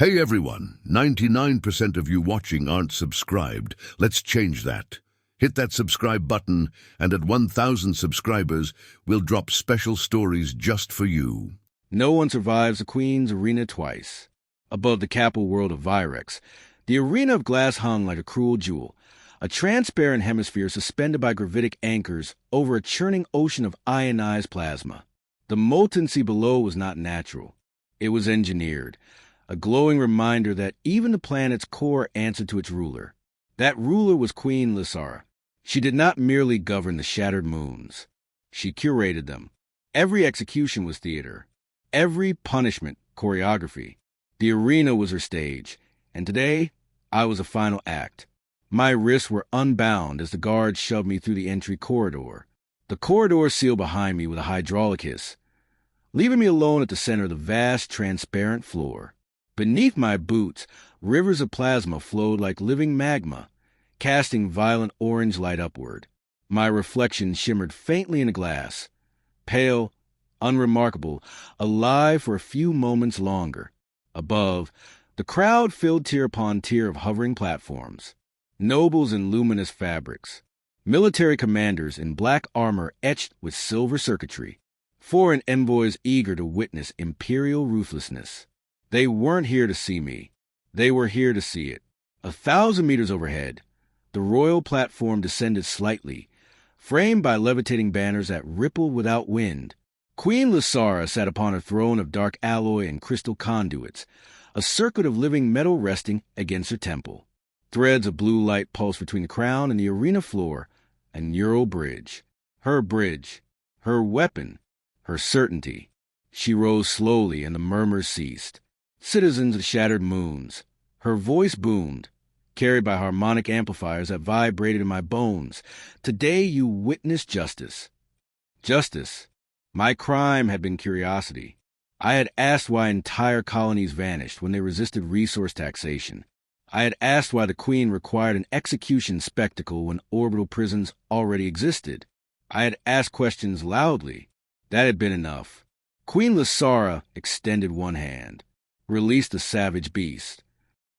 Hey everyone, 99% of you watching aren't subscribed. Let's change that. Hit that subscribe button, and at 1,000 subscribers, we'll drop special stories just for you. No one survives the Queen's arena twice. Above the capital world of Virex, the arena of glass hung like a cruel jewel, a transparent hemisphere suspended by gravitic anchors over a churning ocean of ionized plasma. The molten sea below was not natural. It was engineered, a glowing reminder that even the planet's core answered to its ruler. That ruler was Queen Lysara. She did not merely govern the shattered moons. She curated them. Every execution was theater. Every punishment, choreography. The arena was her stage, and today, I was a final act. My wrists were unbound as the guards shoved me through the entry corridor. The corridor sealed behind me with a hydraulic hiss, leaving me alone at the center of the vast, transparent floor. Beneath my boots, rivers of plasma flowed like living magma, casting violent orange light upward. My reflection shimmered faintly in the glass, pale, unremarkable, alive for a few moments longer. Above, the crowd filled tier upon tier of hovering platforms, nobles in luminous fabrics, military commanders in black armor etched with silver circuitry, foreign envoys eager to witness imperial ruthlessness. They weren't here to see me. They were here to see it. 1,000 meters overhead, the royal platform descended slightly, framed by levitating banners that rippled without wind. Queen Lysara sat upon a throne of dark alloy and crystal conduits, a circuit of living metal resting against her temple. Threads of blue light pulsed between the crown and the arena floor, a neural bridge. Her bridge, her weapon, her certainty. She rose slowly and the murmurs ceased. Citizens of shattered moons. Her voice boomed, carried by harmonic amplifiers that vibrated in my bones. Today you witness justice. Justice. My crime had been curiosity. I had asked why entire colonies vanished when they resisted resource taxation. I had asked why the Queen required an execution spectacle when orbital prisons already existed. I had asked questions loudly. That had been enough. Queen Lysara extended one hand, released the savage beast.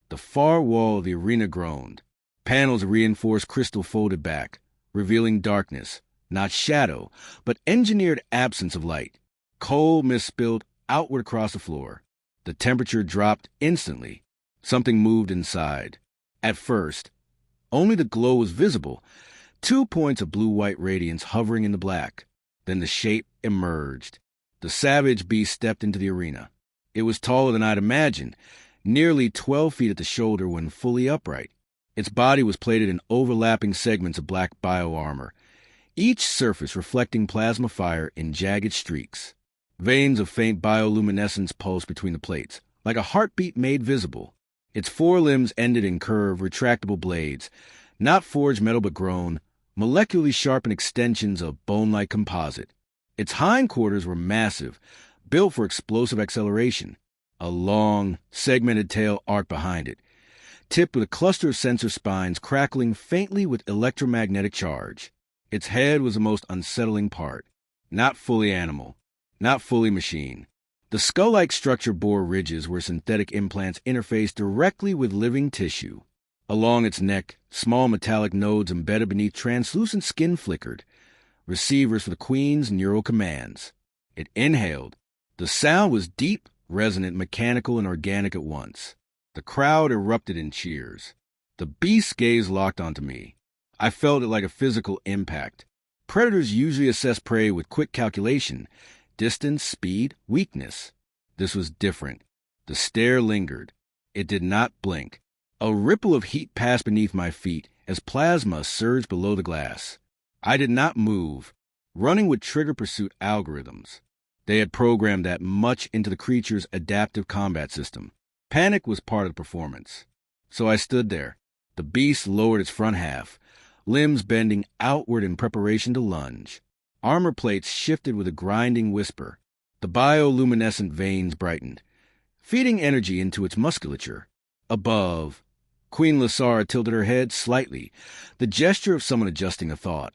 The far wall of the arena groaned. Panels of reinforced crystal folded back, revealing darkness, not shadow, but engineered absence of light. Cold mist spilled outward across the floor. The temperature dropped instantly. Something moved inside. At first, only the glow was visible, 2 points of blue-white radiance hovering in the black. Then the shape emerged. The savage beast stepped into the arena. It was taller than I'd imagined, nearly 12 feet at the shoulder when fully upright. Its body was plated in overlapping segments of black bioarmor, each surface reflecting plasma fire in jagged streaks. Veins of faint bioluminescence pulsed between the plates, like a heartbeat made visible. Its forelimbs ended in curved, retractable blades, not forged metal but grown, molecularly sharpened extensions of bone-like composite. Its hindquarters were massive, built for explosive acceleration. A long, segmented tail arced behind it, tipped with a cluster of sensor spines crackling faintly with electromagnetic charge. Its head was the most unsettling part. Not fully animal, not fully machine. The skull-like structure bore ridges where synthetic implants interfaced directly with living tissue. Along its neck, small metallic nodes embedded beneath translucent skin flickered, receivers for the Queen's neural commands. It inhaled. The sound was deep, resonant, mechanical, and organic at once. The crowd erupted in cheers. The beast's gaze locked onto me. I felt it like a physical impact. Predators usually assess prey with quick calculation, distance, speed, weakness. This was different. The stare lingered. It did not blink. A ripple of heat passed beneath my feet as plasma surged below the glass. I did not move, running with trigger pursuit algorithms. They had programmed that much into the creature's adaptive combat system. Panic was part of the performance. So I stood there. The beast lowered its front half, limbs bending outward in preparation to lunge. Armor plates shifted with a grinding whisper. The bioluminescent veins brightened, feeding energy into its musculature. Above, Queen Lysara tilted her head slightly, the gesture of someone adjusting a thought.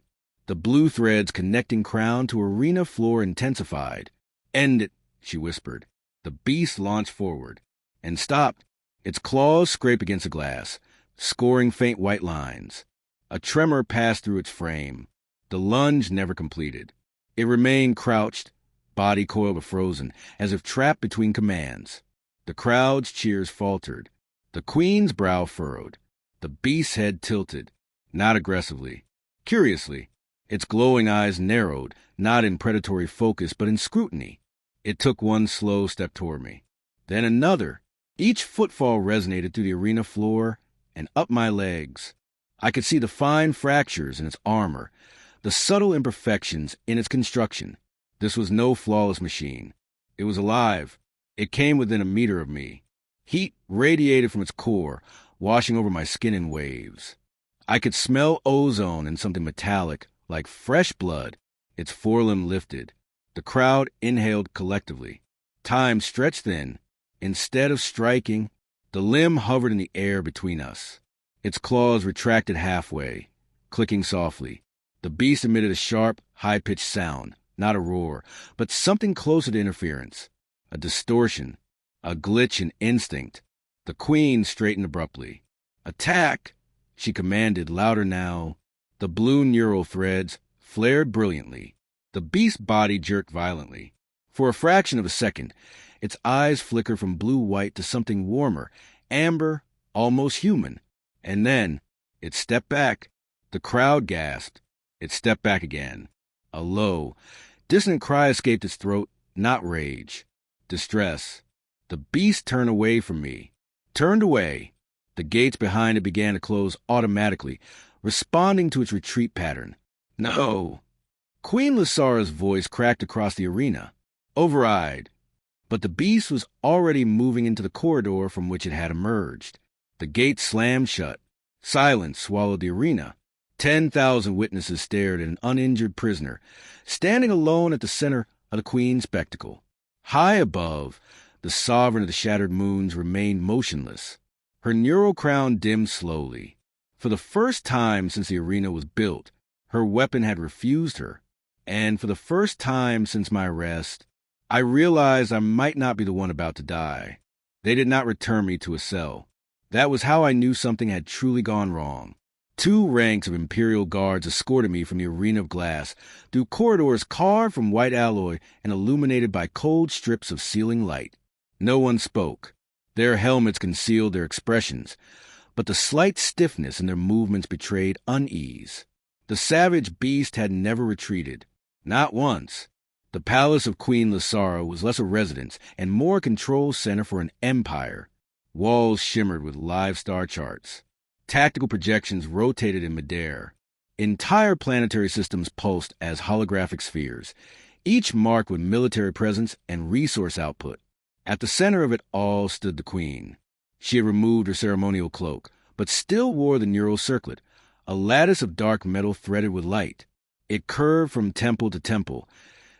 The blue threads connecting crown to arena floor intensified. "End it," she whispered. The beast launched forward, and stopped, Its claws scrape against the glass, scoring faint white lines. A tremor passed through its frame. The lunge never completed. It remained crouched, body coiled or frozen, as if trapped between commands. The crowd's cheers faltered. The queen's brow furrowed. The beast's head tilted, not aggressively. Curiously, its glowing eyes narrowed, not in predatory focus, but in scrutiny. It took one slow step toward me. Then another. Each footfall resonated through the arena floor and up my legs. I could see the fine fractures in its armor, the subtle imperfections in its construction. This was no flawless machine. It was alive. It came within a meter of me. Heat radiated from its core, washing over my skin in waves. I could smell ozone and something metallic, like fresh blood. Its forelimb lifted. The crowd inhaled collectively. Time stretched then. Instead of striking, the limb hovered in the air between us. Its claws retracted halfway, clicking softly. The beast emitted a sharp, high-pitched sound, not a roar, but something closer to interference. A distortion, a glitch in instinct. The queen straightened abruptly. "Attack!" she commanded, louder now. The blue neural threads flared brilliantly. The beast's body jerked violently. For a fraction of a second, its eyes flickered from blue-white to something warmer, amber, almost human. And then it stepped back. The crowd gasped. It stepped back again. A low, dissonant cry escaped its throat, not rage. Distress. The beast turned away from me. Turned away. The gates behind it began to close automatically, responding to its retreat pattern. "No." Queen Lysara's voice cracked across the arena. "Override." But the beast was already moving into the corridor from which it had emerged. The gate slammed shut. Silence swallowed the arena. 10,000 witnesses stared at an uninjured prisoner, standing alone at the center of the queen's spectacle. High above, the sovereign of the shattered moons remained motionless. Her neural crown dimmed slowly. For the first time since the arena was built, her weapon had refused her. And for the first time since my arrest, I realized I might not be the one about to die. They did not return me to a cell. That was how I knew something had truly gone wrong. 2 ranks of Imperial guards escorted me from the arena of glass, through corridors carved from white alloy and illuminated by cold strips of ceiling light. No one spoke. Their helmets concealed their expressions, but the slight stiffness in their movements betrayed unease. The savage beast had never retreated. Not once. The palace of Queen Lysara was less a residence and more a control center for an empire. Walls shimmered with live star charts. Tactical projections rotated in midair. Entire planetary systems pulsed as holographic spheres, each marked with military presence and resource output. At the center of it all stood the queen. She had removed her ceremonial cloak, but still wore the neural circlet, a lattice of dark metal threaded with light. It curved from temple to temple,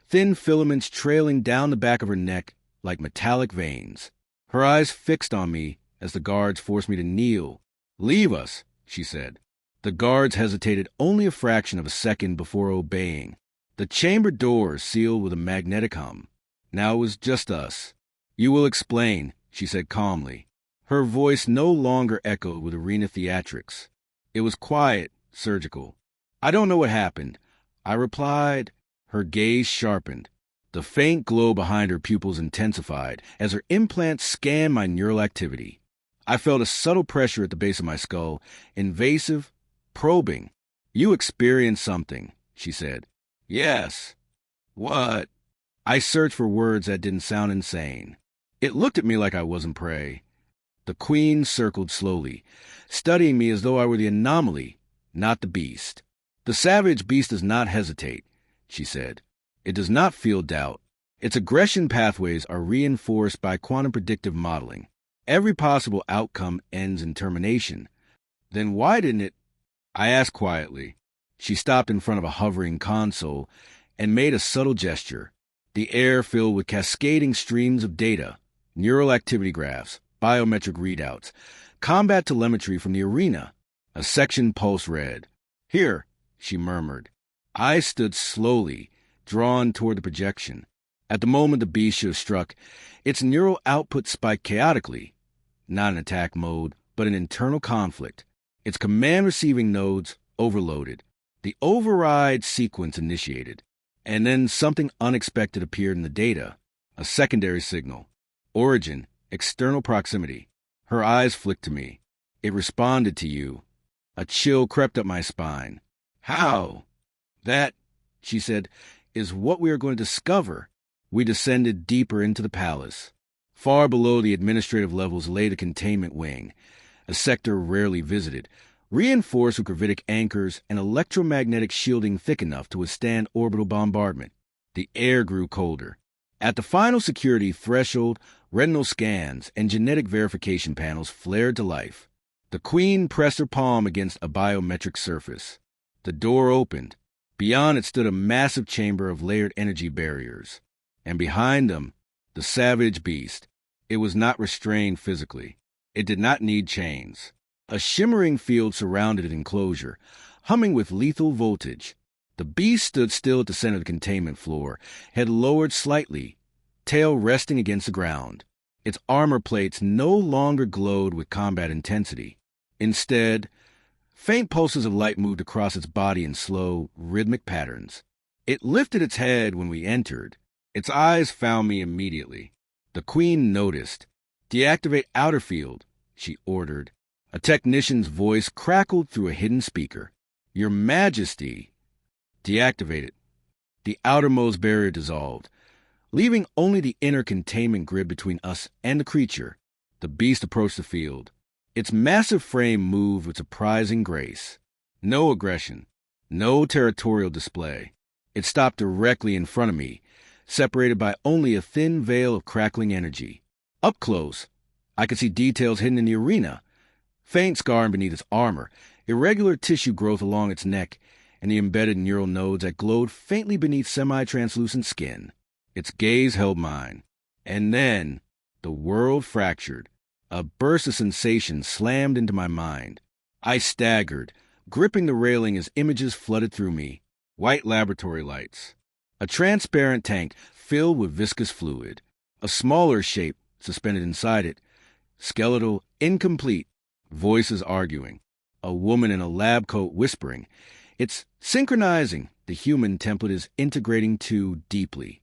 thin filaments trailing down the back of her neck like metallic veins. Her eyes fixed on me as the guards forced me to kneel. "Leave us," she said. The guards hesitated only a fraction of a second before obeying. The chamber doors sealed with a magnetic hum. Now it was just us. "You will explain," she said calmly. Her voice no longer echoed with arena theatrics. It was quiet, surgical. "I don't know what happened," I replied. Her gaze sharpened. The faint glow behind her pupils intensified as her implants scanned my neural activity. I felt a subtle pressure at the base of my skull, invasive, probing. "You experienced something," she said. "Yes." "What?" I searched for words that didn't sound insane. It looked at me like I wasn't prey. The queen circled slowly, studying me as though I were the anomaly, not the beast. "The savage beast does not hesitate," she said. "It does not feel doubt. Its aggression pathways are reinforced by quantum predictive modeling. Every possible outcome ends in termination. Then why didn't it?" I asked quietly. She stopped in front of a hovering console and made a subtle gesture. The air filled with cascading streams of data, neural activity graphs, biometric readouts, combat telemetry from the arena. A section pulse read. "Here," she murmured. I stood slowly, drawn toward the projection. At the moment the beast should have struck, its neural output spiked chaotically. not in attack mode, but in internal conflict. Its command-receiving nodes overloaded. The override sequence initiated. And then something unexpected appeared in the data. A secondary signal. Origin, external proximity. Her eyes flicked to me. It responded to you. A chill crept up my spine. How? That, she said, is what we are going to discover. We descended deeper into the palace. Far below the administrative levels lay the containment wing, a sector rarely visited, reinforced with gravitic anchors and electromagnetic shielding thick enough to withstand orbital bombardment. The air grew colder. At the final security threshold, retinal scans and genetic verification panels flared to life. The Queen pressed her palm against a biometric surface. The door opened. Beyond it stood a massive chamber of layered energy barriers. And behind them, the savage beast. It was not restrained physically. It did not need chains. A shimmering field surrounded its enclosure, humming with lethal voltage. The beast stood still at the center of the containment floor, head lowered slightly, tail resting against the ground. Its armor plates no longer glowed with combat intensity. Instead, faint pulses of light moved across its body in slow, rhythmic patterns. It lifted its head when we entered. Its eyes found me immediately. The Queen noticed. "Deactivate outer field," she ordered. A technician's voice crackled through a hidden speaker. "Your Majesty." "Deactivate it." The outermost barrier dissolved, leaving only the inner containment grid between us and the creature. The beast approached the field. Its massive frame moved with surprising grace. No aggression, no territorial display. It stopped directly in front of me, separated by only a thin veil of crackling energy. Up close, I could see details hidden in the arena. Faint scarring beneath its armor, irregular tissue growth along its neck, and the embedded neural nodes that glowed faintly beneath semi-translucent skin. Its gaze held mine. And then, the world fractured. A burst of sensation slammed into my mind. I staggered, gripping the railing as images flooded through me. White laboratory lights. A transparent tank filled with viscous fluid. A smaller shape suspended inside it. Skeletal, incomplete. Voices arguing. A woman in a lab coat whispering. It's synchronizing. The human template is integrating too deeply.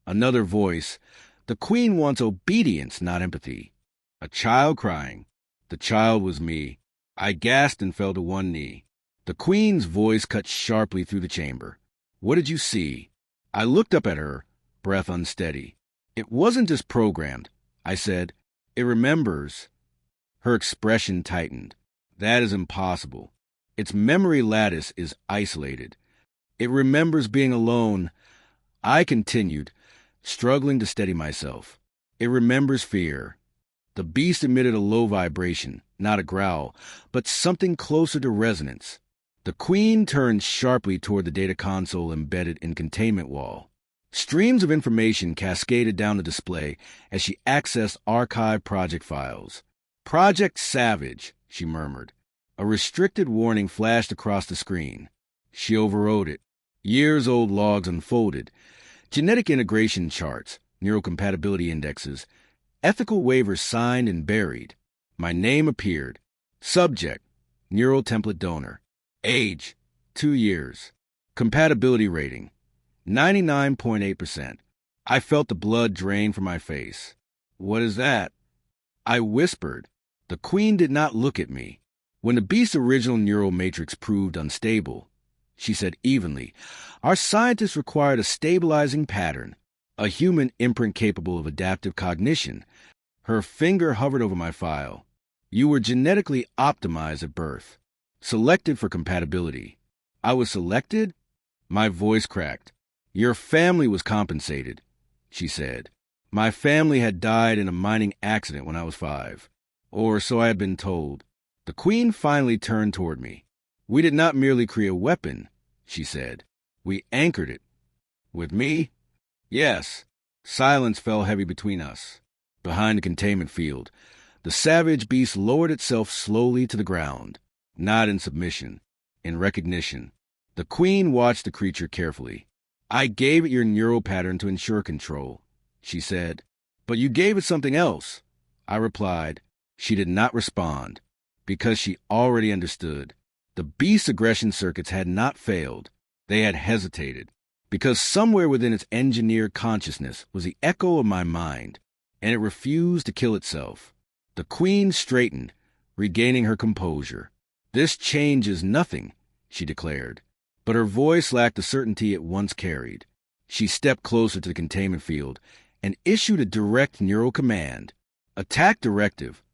Another voice. The Queen wants obedience, not empathy. A child crying. The child was me. I gasped and fell to one knee. The Queen's voice cut sharply through the chamber. "What did you see?" I looked up at her, breath unsteady. "It wasn't just programmed," I said. "It remembers." Her expression tightened. "That is impossible. Its memory lattice is isolated. It remembers being alone." I continued, struggling to steady myself. "It remembers fear." The beast emitted a low vibration, not a growl, but something closer to resonance. The Queen turned sharply toward the data console embedded in containment wall. Streams of information cascaded down the display as she accessed archive project files. "Project Savage," she murmured. A restricted warning flashed across the screen. She overrode it. Years-old logs unfolded. Genetic integration charts, neurocompatibility indexes, ethical waivers signed and buried. My name appeared. Subject, neural template donor. Age, 2 years. Compatibility rating, 99.8%. I felt the blood drain from my face. "What is that?" I whispered. The Queen did not look at me. "When the beast's original neural matrix proved unstable," she said evenly, "our scientists required a stabilizing pattern, a human imprint capable of adaptive cognition." Her finger hovered over my file. "You were genetically optimized at birth, selected for compatibility." "I was selected?" My voice cracked. "Your family was compensated," she said. "My family had died in a mining accident when I was 5. Or so I had been told." The Queen finally turned toward me. "We did not merely create a weapon," she said. "We anchored it." "With me?" "Yes." Silence fell heavy between us. Behind the containment field, the savage beast lowered itself slowly to the ground, not in submission, in recognition. The Queen watched the creature carefully. "I gave it your neural pattern to ensure control," she said. "But you gave it something else," I replied. She did not respond, because she already understood. The beast's aggression circuits had not failed. They had hesitated, because somewhere within its engineered consciousness was the echo of my mind, and it refused to kill itself. The queen straightened, regaining her composure. "This changes nothing," she declared, but her voice lacked the certainty it once carried. She stepped closer to the containment field and issued a direct neural command. "Attack directive.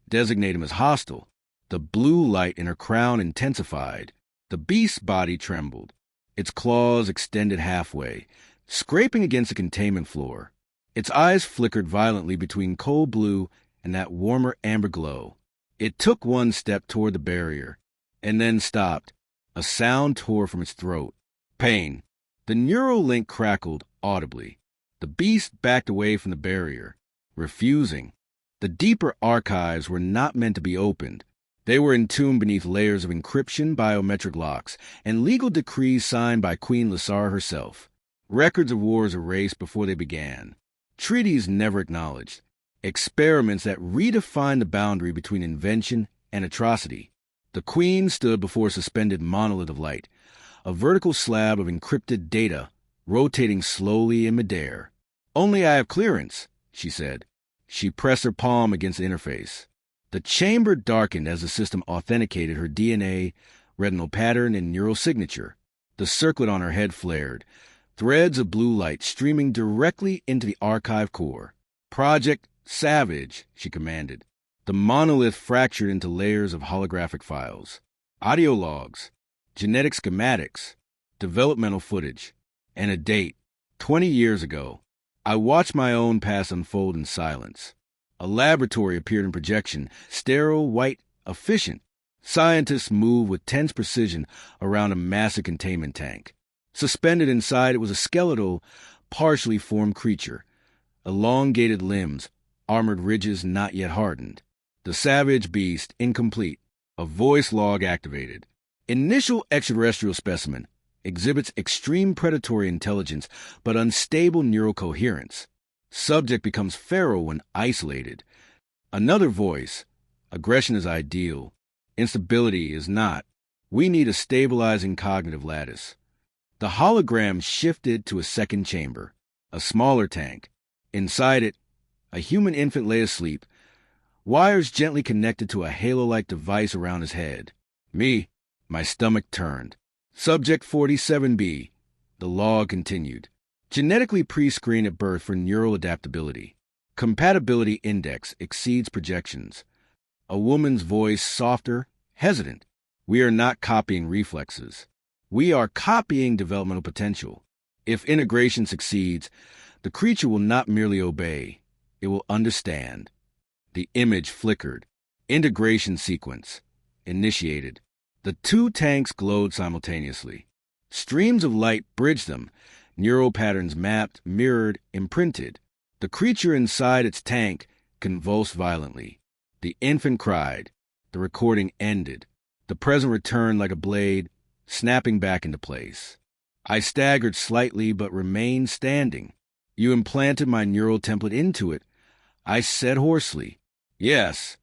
Designate him as hostile." The blue light in her crown intensified. The beast's body trembled. Its claws extended halfway, scraping against the containment floor. Its eyes flickered violently between cold blue and that warmer amber glow. It took one step toward the barrier, and then stopped. A sound tore from its throat. Pain. The neural link crackled audibly. The beast backed away from the barrier, refusing. The deeper archives were not meant to be opened. They were entombed beneath layers of encryption, biometric locks, and legal decrees signed by Queen Lasar herself. Records of wars erased before they began. Treaties never acknowledged. Experiments that redefined the boundary between invention and atrocity. The Queen stood before a suspended monolith of light, a vertical slab of encrypted data rotating slowly in midair. "Only I have clearance," she said. She pressed her palm against the interface. The chamber darkened as the system authenticated her DNA, retinal pattern, and neural signature. The circlet on her head flared, threads of blue light streaming directly into the archive core. "Project Savage," she commanded. The monolith fractured into layers of holographic files. Audio logs, genetic schematics, developmental footage, and a date, 20 years ago. I watched my own past unfold in silence. A laboratory appeared in projection, sterile, white, efficient. Scientists moved with tense precision around a massive containment tank. Suspended inside it was a skeletal, partially formed creature. Elongated limbs, armored ridges not yet hardened. The savage beast incomplete. A voice log activated. Initial extraterrestrial specimen. Exhibits extreme predatory intelligence but unstable neural coherence. Subject becomes feral when isolated. Another voice. Aggression is ideal. Instability is not. We need a stabilizing cognitive lattice. The hologram shifted to a second chamber, a smaller tank. Inside it, a human infant lay asleep, wires gently connected to a halo-like device around his head. Me, my stomach turned. Subject 47B, the log continued. Genetically pre-screened at birth for neural adaptability. Compatibility index exceeds projections. A woman's voice softer, hesitant. We are not copying reflexes. We are copying developmental potential. If integration succeeds, the creature will not merely obey. It will understand. The image flickered. Integration sequence. Initiated. The two tanks glowed simultaneously. Streams of light bridged them. Neural patterns mapped, mirrored, imprinted. The creature inside its tank convulsed violently. The infant cried. The recording ended. The present returned like a blade, snapping back into place. I staggered slightly but remained standing. You implanted my neural template into it. I said hoarsely. "Yes,"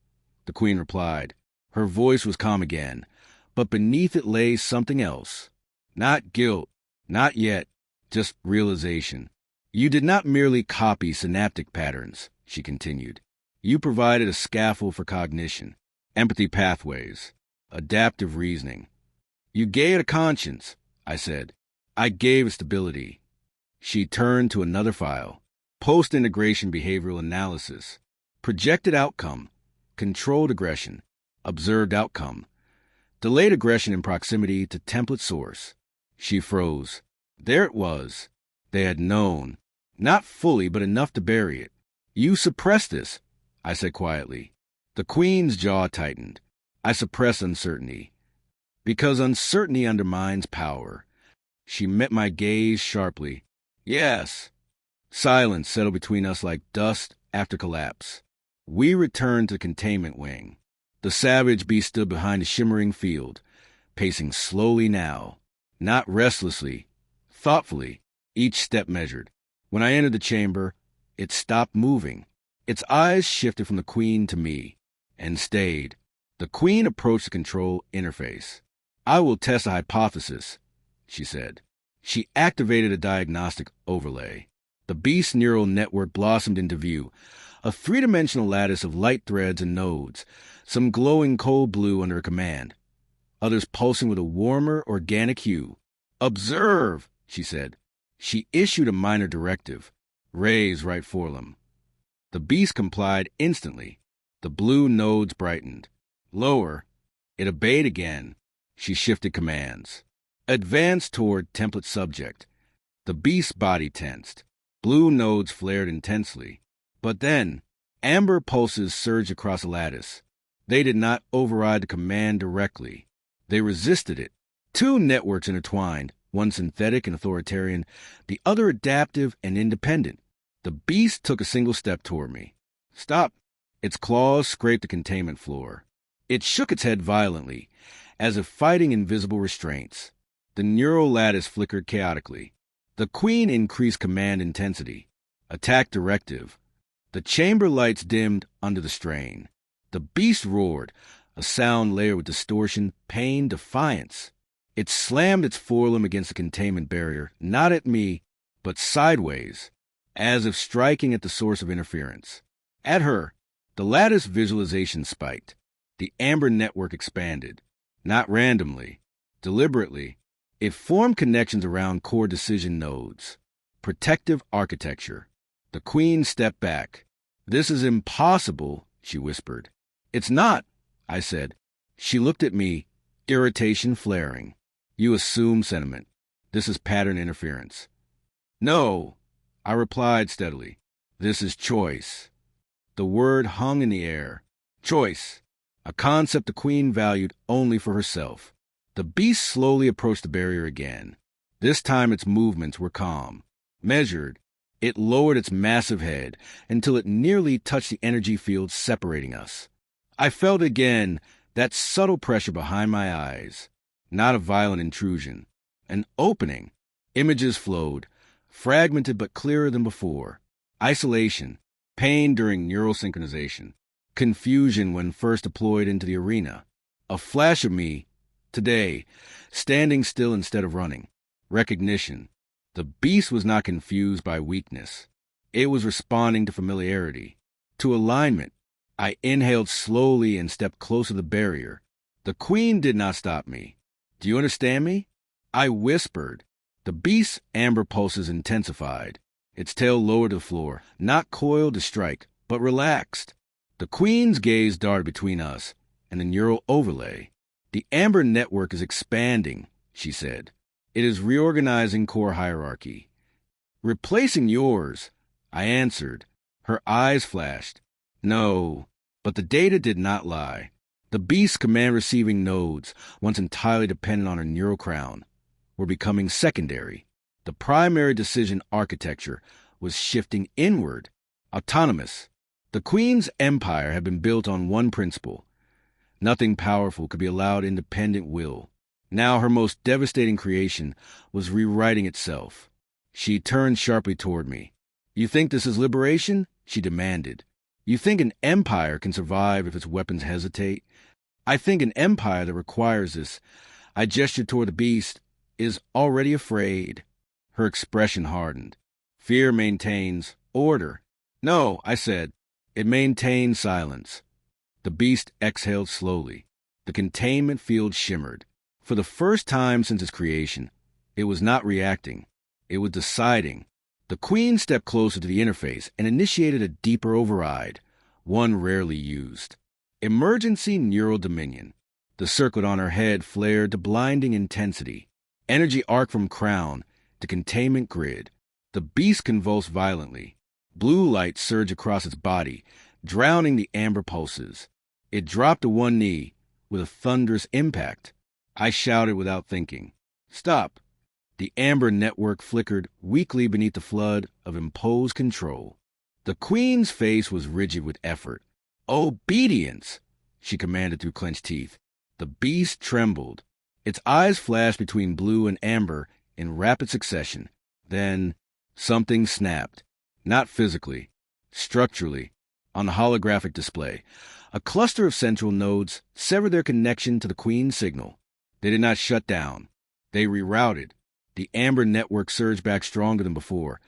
the Queen replied. Her voice was calm again, but beneath it lay something else. Not guilt, not yet, just realization. "You did not merely copy synaptic patterns," she continued. "You provided a scaffold for cognition, empathy pathways, adaptive reasoning. You gave it a conscience," I said. "I gave it stability." She turned to another file. Post-integration behavioral analysis. Projected outcome. Controlled aggression. Observed outcome. Delayed aggression in proximity to template source. She froze. There it was. They had known. Not fully, but enough to bury it. "You suppressed this," I said quietly. The Queen's jaw tightened. "I suppress uncertainty. Because uncertainty undermines power." She met my gaze sharply. "Yes." Silence settled between us like dust after collapse. We returned to the containment wing. The savage beast stood behind a shimmering field, pacing slowly now, not restlessly, thoughtfully, each step measured. When I entered the chamber, it stopped moving. Its eyes shifted from the Queen to me. and stayed. The queen approached the control interface. "I will test a hypothesis," she said. She activated a diagnostic overlay. The beast's neural network blossomed into view, a three-dimensional lattice of light threads and nodes, some glowing cold blue under her command, others pulsing with a warmer, organic hue. "Observe," she said. She issued a minor directive. "Raise right forelimb." The beast complied instantly. The blue nodes brightened. "Lower." It obeyed again. She shifted commands. "Advance toward template subject." The beast's body tensed. Blue nodes flared intensely. But then, amber pulses surged across the lattice. They did not override the command directly. They resisted it. Two networks intertwined, one synthetic and authoritarian, the other adaptive and independent. The beast took a single step toward me. "Stop." Its claws scraped the containment floor. It shook its head violently, as if fighting invisible restraints. The neural lattice flickered chaotically. The queen increased command intensity. Attack directive. The chamber lights dimmed under the strain. The beast roared, a sound layered with distortion, pain, defiance. It slammed its forelimb against the containment barrier, not at me, but sideways, as if striking at the source of interference. At her. The lattice visualization spiked. The amber network expanded. Not randomly, deliberately. It formed connections around core decision nodes. Protective architecture. The queen stepped back. "This is impossible," she whispered. "It's not," I said. She looked at me, irritation flaring. "You assume sentiment. This is pattern interference." "No," I replied steadily. "This is choice." The word hung in the air. Choice. A concept the queen valued only for herself. The beast slowly approached the barrier again. This time its movements were calm. Measured, it lowered its massive head until it nearly touched the energy field separating us. I felt again that subtle pressure behind my eyes. Not a violent intrusion. An opening. Images flowed, fragmented but clearer than before. Isolation. Pain during neural synchronization. Confusion when first deployed into the arena. A flash of me, today, standing still instead of running. Recognition. The beast was not confused by weakness. It was responding to familiarity, to alignment. I inhaled slowly and stepped closer to the barrier. The queen did not stop me. "Do you understand me?" I whispered. The beast's amber pulses intensified. Its tail lowered to the floor, not coiled to strike, but relaxed. The queen's gaze darted between us and the neural overlay. "The amber network is expanding," she said. "It is reorganizing core hierarchy." "Replacing yours," I answered. Her eyes flashed. "No." But the data did not lie. The beast's command-receiving nodes, once entirely dependent on her neural crown, were becoming secondary. The primary decision architecture was shifting inward, autonomous. The queen's empire had been built on one principle. Nothing powerful could be allowed independent will. Now her most devastating creation was rewriting itself. She turned sharply toward me. "You think this is liberation?" she demanded. "You think an empire can survive if its weapons hesitate? I think an empire that requires this," I gestured toward the beast, "is already afraid." Her expression hardened. "Fear maintains order." "No," I said. "It maintains silence." The beast exhaled slowly. The containment field shimmered. For the first time since its creation, it was not reacting. It was deciding. The queen stepped closer to the interface and initiated a deeper override, one rarely used. Emergency neural dominion. The circlet on her head flared to blinding intensity. Energy arc from crown to containment grid. The beast convulsed violently. Blue light surged across its body, drowning the amber pulses. It dropped to one knee with a thunderous impact. I shouted without thinking. "Stop!" The amber network flickered weakly beneath the flood of imposed control. The queen's face was rigid with effort. "Obedience!" she commanded through clenched teeth. The beast trembled. Its eyes flashed between blue and amber in rapid succession. Then something snapped. Not physically, structurally. On the holographic display, A cluster of central nodes severed their connection to the Queen's signal. They did not shut down. They rerouted. The amber network surged back stronger than before,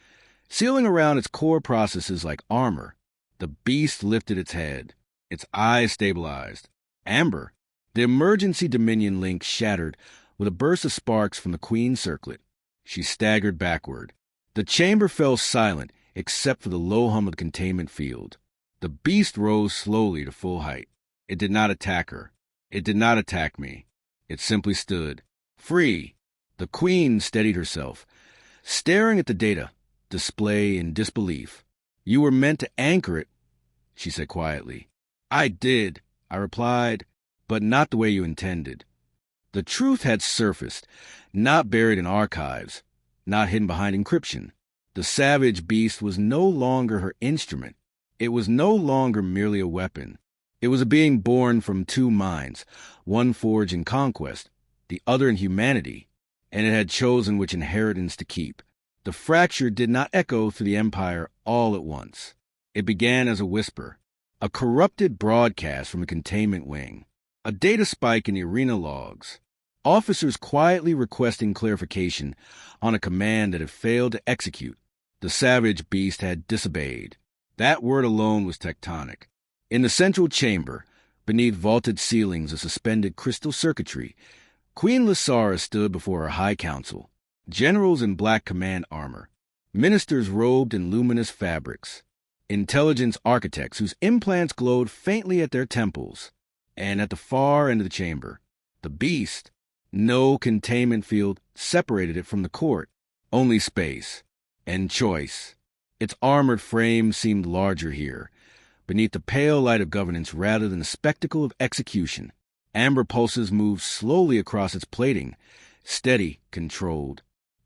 sealing around its core processes like armor. The beast lifted its head. Its eyes stabilized. Amber. The emergency Dominion link shattered with a burst of sparks from the Queen's circlet. She staggered backward. The chamber fell silent except for the low hum of the containment field. The beast rose slowly to full height. It did not attack her. It did not attack me. It simply stood. Free. The Queen steadied herself, staring at the data display in disbelief. You were meant to anchor it, she said quietly. I did, I replied, but not the way you intended. The truth had surfaced, not buried in archives, not hidden behind encryption. The savage beast was no longer her instrument. It was no longer merely a weapon. It was a being born from two minds, one forged in conquest, the other in humanity, and it had chosen which inheritance to keep. The fracture did not echo through the Empire all at once. It began as a whisper, a corrupted broadcast from a containment wing, a data spike in the arena logs, officers quietly requesting clarification on a command that had failed to execute. The savage beast had disobeyed. That word alone was tectonic. In the central chamber, beneath vaulted ceilings of suspended crystal circuitry, Queen Lysara stood before her High Council, generals in black command armor, ministers robed in luminous fabrics, intelligence architects whose implants glowed faintly at their temples, and at the far end of the chamber, the beast. No containment field separated it from the court, only space and choice. Its armored frame seemed larger here, beneath the pale light of governance rather than the spectacle of execution. Amber pulses moved slowly across its plating, steady, controlled.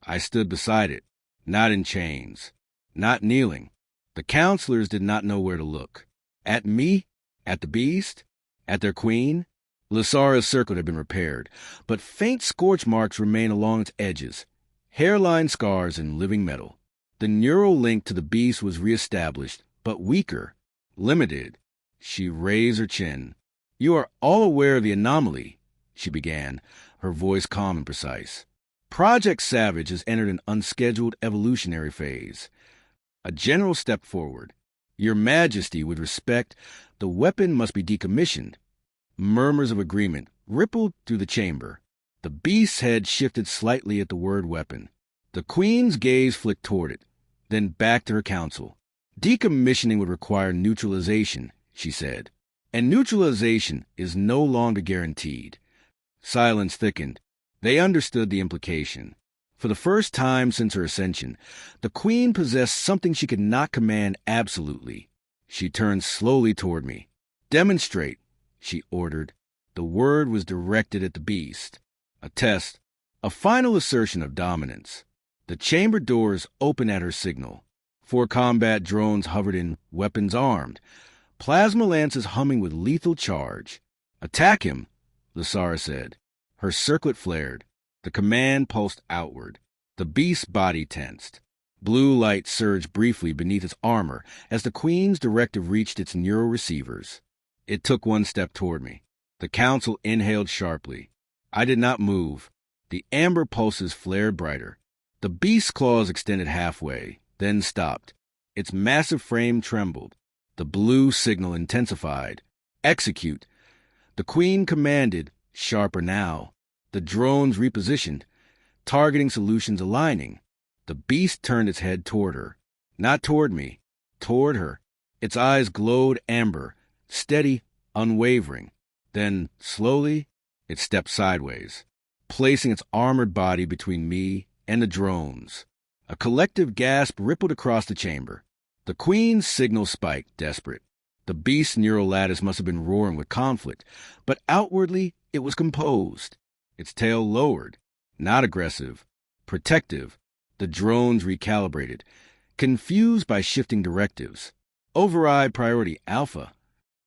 I stood beside it, not in chains, not kneeling. The counselors did not know where to look. At me? At the beast? At their queen? Lysara's circuit had been repaired, but faint scorch marks remained along its edges, hairline scars in living metal. The neural link to the beast was reestablished, but weaker, limited. She raised her chin. You are all aware of the anomaly, she began, her voice calm and precise. Project Savage has entered an unscheduled evolutionary phase. A general stepped forward. Your Majesty, with respect, the weapon must be decommissioned. Murmurs of agreement rippled through the chamber. The beast's head shifted slightly at the word weapon. The Queen's gaze flicked toward it, then back to her council. Decommissioning would require neutralization, she said, and neutralization is no longer guaranteed. Silence thickened. They understood the implication. For the first time since her ascension, the Queen possessed something she could not command absolutely. She turned slowly toward me. Demonstrate, she ordered. The word was directed at the beast. A test, a final assertion of dominance. The chamber doors opened at her signal. 4 combat drones hovered in, weapons armed, plasma lances humming with lethal charge. Attack him, Lysara said. Her circlet flared. The command pulsed outward. The beast's body tensed. Blue light surged briefly beneath its armor as the Queen's directive reached its neural receivers. It took one step toward me. The council inhaled sharply. I did not move. The amber pulses flared brighter. The beast's claws extended halfway, then stopped. Its massive frame trembled. The blue signal intensified. Execute. The Queen commanded, sharper now. The drones repositioned, targeting solutions aligning. The beast turned its head toward her. Not toward me, toward her. Its eyes glowed amber, steady, unwavering. Then, slowly, it stepped sideways, placing its armored body between me and the drones. A collective gasp rippled across the chamber. The Queen's signal spiked, desperate. The beast's neural lattice must have been roaring with conflict, but outwardly it was composed. Its tail lowered, not aggressive, protective. The drones recalibrated, confused by shifting directives. Override priority Alpha,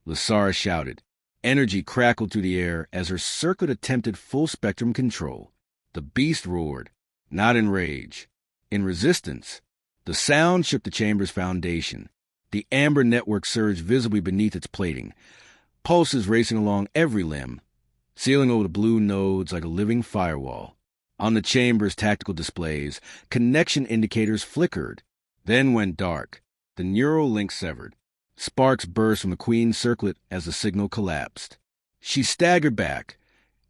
Lysara shouted. Energy crackled through the air as her circuit attempted full-spectrum control. The beast roared, not in rage, in resistance. The sound shook the chamber's foundation. The amber network surged visibly beneath its plating, pulses racing along every limb, sealing over the blue nodes like a living firewall. On the chamber's tactical displays, connection indicators flickered, then went dark, the neural link severed. Sparks burst from the Queen's circlet as the signal collapsed. She staggered back,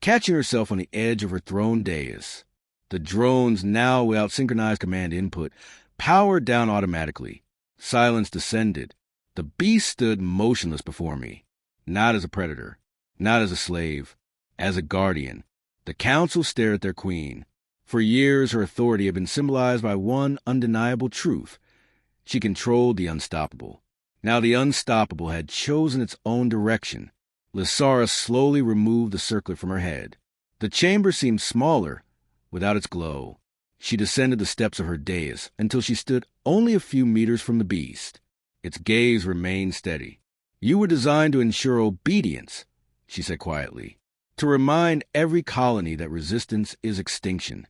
catching herself on the edge of her throne dais. The drones, now without synchronized command input, powered down automatically. Silence descended. The beast stood motionless before me, not as a predator, not as a slave, as a guardian. The council stared at their queen. For years, her authority had been symbolized by one undeniable truth. She controlled the unstoppable. Now the unstoppable had chosen its own direction. Lysara slowly removed the circlet from her head. The chamber seemed smaller, without its glow. She descended the steps of her dais until she stood only a few meters from the beast. Its gaze remained steady. "You were designed to ensure obedience," she said quietly, "to remind every colony that resistance is extinction."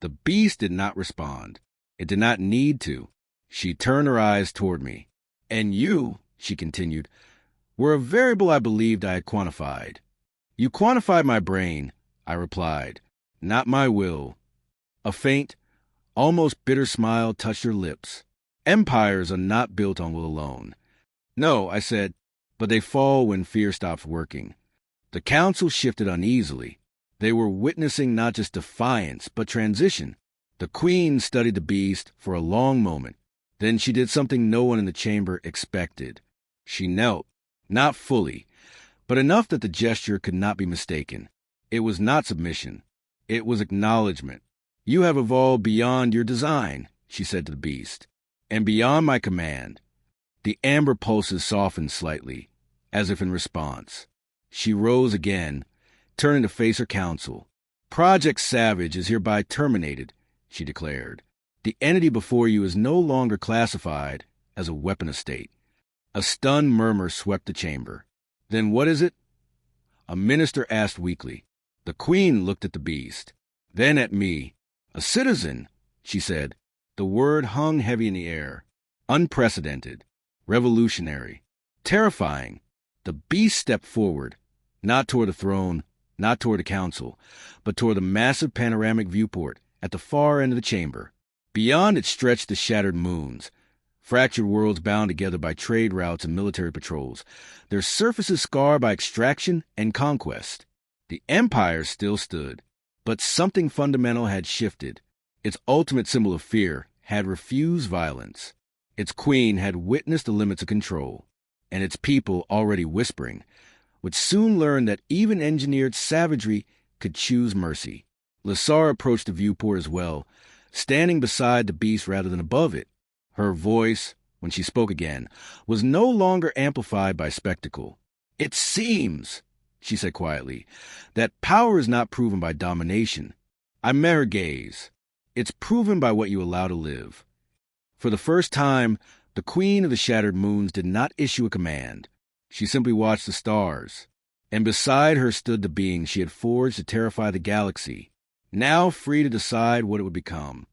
The beast did not respond. It did not need to. She turned her eyes toward me. "And you," she continued, "were a variable I believed I had quantified." "You quantified my brain," I replied, "not my will." A faint, almost bitter smile touched her lips. "Empires are not built on will alone." "No," I said, "but they fall when fear stops working." The council shifted uneasily. They were witnessing not just defiance, but transition. The Queen studied the beast for a long moment. Then she did something no one in the chamber expected. She knelt, not fully, but enough that the gesture could not be mistaken. It was not submission. It was acknowledgement. "You have evolved beyond your design," she said to the beast, "and beyond my command." The amber pulses softened slightly, as if in response. She rose again, turning to face her council. "Project Savage is hereby terminated," she declared. "The entity before you is no longer classified as a weapon of state." A stunned murmur swept the chamber. "Then what is it?" a minister asked weakly. The Queen looked at the beast, then at me. "A citizen," she said. The word hung heavy in the air. Unprecedented, revolutionary, terrifying. The beast stepped forward, not toward the throne, not toward the council, but toward the massive panoramic viewport at the far end of the chamber. Beyond it stretched the shattered moons, fractured worlds bound together by trade routes and military patrols, their surfaces scarred by extraction and conquest. The Empire still stood, but something fundamental had shifted. Its ultimate symbol of fear had refused violence. Its queen had witnessed the limits of control, and its people, already whispering, would soon learn that even engineered savagery could choose mercy. Lysara approached the viewport as well, standing beside the beast rather than above it. Her voice, when she spoke again, was no longer amplified by spectacle. "It seems," she said quietly, "that power is not proven by domination." I met her gaze. "It's proven by what you allow to live." For the first time, the Queen of the Shattered Moons did not issue a command. She simply watched the stars. And beside her stood the being she had forged to terrify the galaxy, now free to decide what it would become.